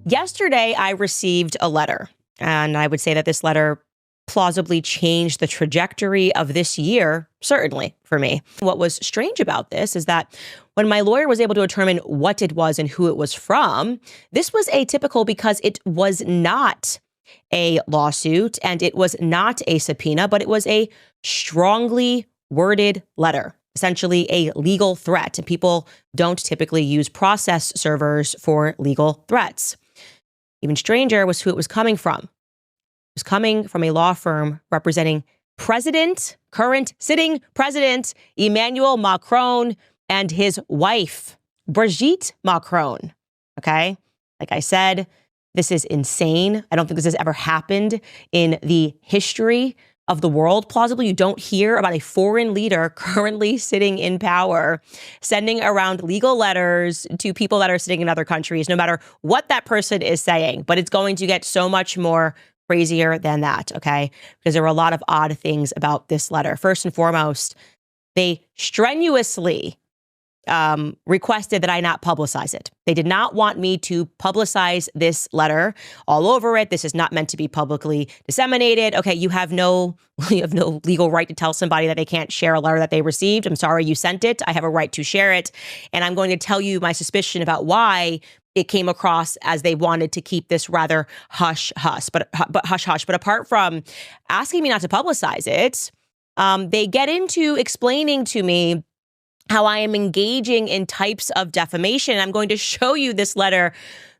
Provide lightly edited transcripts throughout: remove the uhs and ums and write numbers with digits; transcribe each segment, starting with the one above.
Yesterday, I received a letter, and I would say that this letter plausibly changed the trajectory of this year, certainly for me. What was strange about this is that when my lawyer was able to determine what it was and who it was from, this was atypical because it was not a lawsuit and it was not a subpoena, but it was a strongly worded letter, essentially a legal threat. And people don't typically use process servers for legal threats. Even stranger was who it was coming from. It was coming from a law firm representing current sitting president, Emmanuel Macron, and his wife, Brigitte Macron. Okay? Like I said, this is insane. I don't think this has ever happened in the history of the world. Plausibly, you don't hear about a foreign leader currently sitting in power, sending around legal letters to people that are sitting in other countries, no matter what that person is saying. But it's going to get so much more crazier than that, okay? Because there were a lot of odd things about this letter. First and foremost, they strenuously requested that I not publicize it. They did not want me to publicize this letter all over it. This is not meant to be publicly disseminated. Okay, you have no legal right to tell somebody that they can't share a letter that they received. I'm sorry you sent it. I have a right to share it. And I'm going to tell you my suspicion about why it came across as they wanted to keep this rather hush-hush. But apart from asking me not to publicize it, they get into explaining to me how I am engaging in types of defamation. I'm going to show you this letter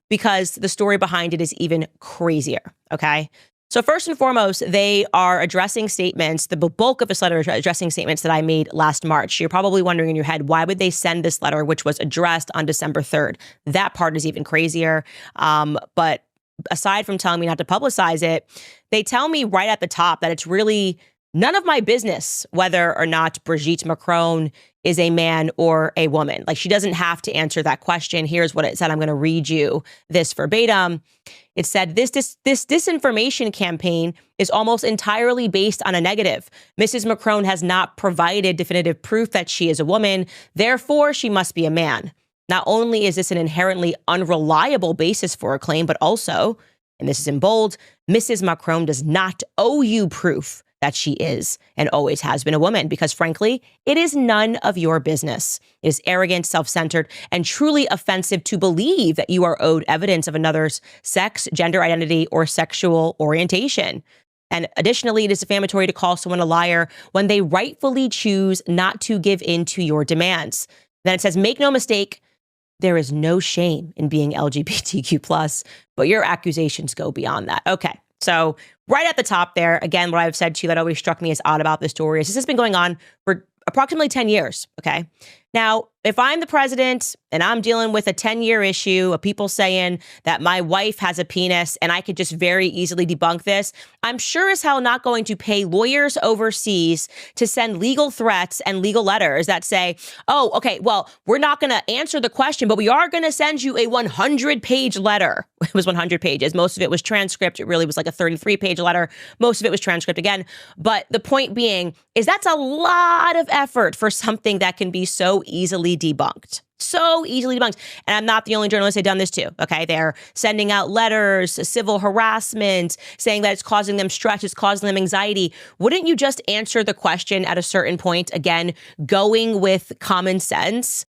because the story behind it is even crazier, okay? So first and foremost, they are addressing statements, the bulk of this letter is addressing statements that I made last March. You're probably wondering in your head, why would they send this letter, which was addressed on December 3rd? That part is even crazier. But aside from telling me not to publicize it, they tell me right at the top that it's really none of my business whether or not Brigitte Macron is a man or a woman. Like, she doesn't have to answer that question. Here's what it said. I'm going to read you this verbatim. It said, this disinformation campaign is almost entirely based on a negative. Mrs. Macron has not provided definitive proof that she is a woman. Therefore, she must be a man. Not only is this an inherently unreliable basis for a claim, but also, and this is in bold, Mrs. Macron does not owe you proof that she is and always has been a woman, because frankly, it is none of your business. It is arrogant, self-centered, and truly offensive to believe that you are owed evidence of another's sex, gender identity, or sexual orientation. And additionally, it is defamatory to call someone a liar when they rightfully choose not to give in to your demands. Then it says, make no mistake, there is no shame in being LGBTQ+, but your accusations go beyond that. Okay. So right at the top there, again, what I've said to you that always struck me as odd about this story is this has been going on for approximately 10 years, okay? Now, if I'm the president and I'm dealing with a 10-year issue of people saying that my wife has a penis and I could just very easily debunk this, I'm sure as hell not going to pay lawyers overseas to send legal threats and legal letters that say, oh, okay, well, we're not going to answer the question, but we are going to send you a 100-page letter. It was 100 pages. Most of it was transcript. It really was like a 33-page letter. Most of it was transcript again. But the point being is that's a lot of effort for something that can be so easily debunked. So easily debunked. And I'm not the only journalist they've done this to, okay? They're sending out letters, civil harassment, saying that it's causing them stress, it's causing them anxiety. Wouldn't you just answer the question at a certain point, again, going with common sense?